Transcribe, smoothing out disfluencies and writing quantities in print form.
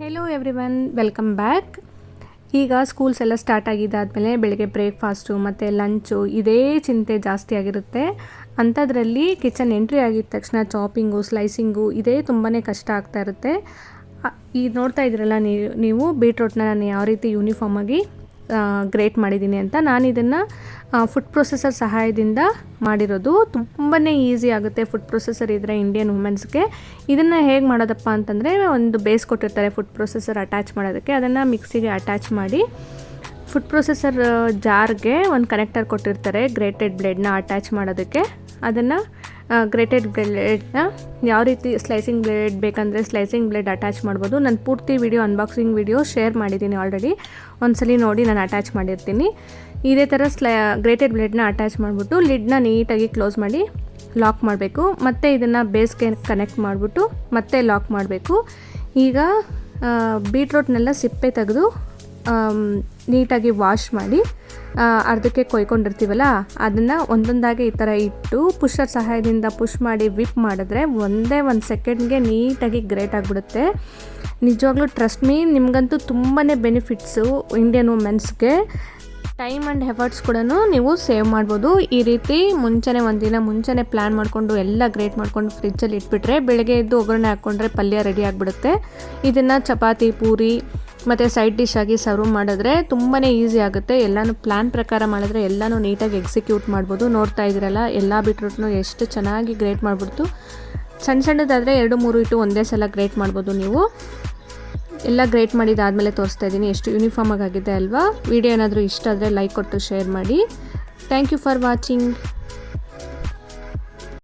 Hello everyone, welcome back. ಈಗ schools ಎಲ್ಲ start ಆಗಿದ್ದಾದಮೇಲೆ ಬೆಳಗ್ಗೆ ಬ್ರೇಕ್ಫಾಸ್ಟು ಮತ್ತು ಲಂಚು ಇದೇ ಚಿಂತೆ ಜಾಸ್ತಿ ಆಗಿರುತ್ತೆ. ಅಂಥದ್ರಲ್ಲಿ ಕಿಚನ್ ಎಂಟ್ರಿ ಆಗಿದ ತಕ್ಷಣ ಚಾಪಿಂಗು, ಸ್ಲೈಸಿಂಗು ಇದೇ ತುಂಬಾ ಕಷ್ಟ ಆಗ್ತಾ ಇರುತ್ತೆ. ಈಗ ನೋಡ್ತಾ ಇದ್ದೀರಲ್ಲ ನೀವು ಬೀಟ್ರೋಟ್ನ ನಾನು ಯಾವ ರೀತಿ ಯೂನಿಫಾರ್ಮಾಗಿ ಗ್ರೇಟ್ ಮಾಡಿದ್ದೀನಿ ಅಂತ. ನಾನು ಇದನ್ನು ಫುಡ್ ಪ್ರೊಸೆಸರ್ ಸಹಾಯದಿಂದ ಮಾಡಿರೋದು. ತುಂಬಾ ಈಸಿ ಆಗುತ್ತೆ ಫುಡ್ ಪ್ರೊಸೆಸರ್ ಇದ್ದರೆ ಇಂಡಿಯನ್ ವುಮೆನ್ಸ್ಗೆ. ಇದನ್ನು ಹೇಗೆ ಮಾಡೋದಪ್ಪ ಅಂತಂದರೆ, ಒಂದು ಬೇಸ್ ಕೊಟ್ಟಿರ್ತಾರೆ ಫುಡ್ ಪ್ರೊಸೆಸರ್ ಅಟ್ಯಾಚ್ ಮಾಡೋದಕ್ಕೆ. ಅದನ್ನು ಮಿಕ್ಸಿಗೆ ಅಟ್ಯಾಚ್ ಮಾಡಿ ಫುಡ್ ಪ್ರೊಸೆಸರ್ ಜಾರ್ಗೆ ಒಂದು ಕನೆಕ್ಟರ್ ಕೊಟ್ಟಿರ್ತಾರೆ ಗ್ರೇಟೆಡ್ ಬ್ಲೇಡ್ನ ಅಟ್ಯಾಚ್ ಮಾಡೋದಕ್ಕೆ. ಅದನ್ನು ಗ್ರೇಟೆಡ್ ಬ್ಲೇಡ್ನ ಯಾವ ರೀತಿ ಸ್ಲೈಸಿಂಗ್ ಬ್ಲೇಡ್ ಬೇಕಂದರೆ ಸ್ಲೈಸಿಂಗ್ ಬ್ಲೇಡ್ ಅಟ್ಯಾಚ್ ಮಾಡ್ಬೋದು. ನಾನು ಪೂರ್ತಿ ವಿಡಿಯೋ ಅನ್ಬಾಕ್ಸಿಂಗ್ ವಿಡಿಯೋ ಶೇರ್ ಮಾಡಿದ್ದೀನಿ ಆಲ್ರೆಡಿ, ಒಂದ್ಸಲಿ ನೋಡಿ ನಾನು ಅಟ್ಯಾಚ್ ಮಾಡಿರ್ತೀನಿ. ಇದೇ ಥರ ಗ್ರೇಟೆಡ್ ಬ್ಲೇಡ್ನ ಅಟ್ಯಾಚ್ ಮಾಡಿಬಿಟ್ಟು ಲಿಡ್ನ ನೀಟಾಗಿ ಕ್ಲೋಸ್ ಮಾಡಿ ಲಾಕ್ ಮಾಡಬೇಕು. ಮತ್ತು ಇದನ್ನು ಬೇಸ್ಗೆ ಕನೆಕ್ಟ್ ಮಾಡಿಬಿಟ್ಟು ಮತ್ತೆ ಲಾಕ್ ಮಾಡಬೇಕು. ಈಗ ಬೀಟ್ರೋಟ್ನೆಲ್ಲ ಸಿಪ್ಪೆ ತೆಗೆದು ನೀಟಾಗಿ ವಾಶ್ ಮಾಡಿ ಅರ್ಧಕ್ಕೆ ಕೊಯ್ಕೊಂಡಿರ್ತೀವಲ್ಲ ಅದನ್ನು ಒಂದೊಂದಾಗಿ ಈ ಥರ ಇಟ್ಟು ಪುಷರ್ ಸಹಾಯದಿಂದ ಪುಷ್ ಮಾಡಿ ವಿಪ್ ಮಾಡಿದ್ರೆ ಒಂದೇ ಒಂದು ಸೆಕೆಂಡ್ಗೆ ನೀಟಾಗಿ ಗ್ರೇಟ್ ಆಗಿಬಿಡುತ್ತೆ. ನಿಜವಾಗ್ಲೂ ಟ್ರಸ್ಟ್ ಮೀ, ನಿಮಗಂತೂ ತುಂಬಾ ಬೆನಿಫಿಟ್ಸು. ಇಂಡಿಯನ್ ವುಮೆನ್ಸ್ಗೆ ಟೈಮ್ ಆ್ಯಂಡ್ ಎಫರ್ಟ್ಸ್ ಕೂಡ ನೀವು ಸೇವ್ ಮಾಡ್ಬೋದು. ಈ ರೀತಿ ಒಂದಿನ ಮುಂಚೆನೇ ಪ್ಲ್ಯಾನ್ ಮಾಡಿಕೊಂಡು ಎಲ್ಲ ಗ್ರೇಟ್ ಮಾಡಿಕೊಂಡು ಫ್ರಿಜ್ಜಲ್ಲಿ ಇಟ್ಬಿಟ್ರೆ ಬೆಳಗ್ಗೆ ಎದ್ದು ಒಗ್ಗರಣೆ ಹಾಕ್ಕೊಂಡ್ರೆ ಪಲ್ಯ ರೆಡಿ ಆಗಿಬಿಡುತ್ತೆ. ಇದನ್ನು ಚಪಾತಿ, ಪೂರಿ ಮತ್ತು ಸೈಡ್ ಡಿಶ್ ಆಗಿ ಸರ್ವ್ ಮಾಡಿದ್ರೆ ತುಂಬಾ ಈಸಿ ಆಗುತ್ತೆ. ಎಲ್ಲನೂ ಪ್ಲ್ಯಾನ್ ಪ್ರಕಾರ ಮಾಡಿದ್ರೆ ಎಲ್ಲನೂ ನೀಟಾಗಿ ಎಕ್ಸಿಕ್ಯೂಟ್ ಮಾಡ್ಬೋದು. ನೋಡ್ತಾ ಇದ್ದೀರಲ್ಲ, ಎಲ್ಲ ಬೀಟ್ರೂಟ್ನು ಎಷ್ಟು ಚೆನ್ನಾಗಿ ಗ್ರೇಟ್ ಮಾಡಿಬಿಡ್ತು. ಸಣ್ಣದಾದರೆ 2-3 ಇಟ್ಟು ಒಂದೇ ಸಲ ಗ್ರೇಟ್ ಮಾಡ್ಬೋದು ನೀವು. ಎಲ್ಲ ಗ್ರೇಟ್ ಮಾಡಿದಾದಮೇಲೆ ತೋರಿಸ್ತಾ ಇದ್ದೀನಿ ಎಷ್ಟು ಯೂನಿಫಾರ್ಮ್ ಆಗಿದೆ ಅಲ್ವಾ. ವಿಡಿಯೋ ಏನಾದರೂ ಇಷ್ಟ ಆದರೆ ಲೈಕ್ ಕೊಟ್ಟು ಶೇರ್ ಮಾಡಿ. Thank you for watching.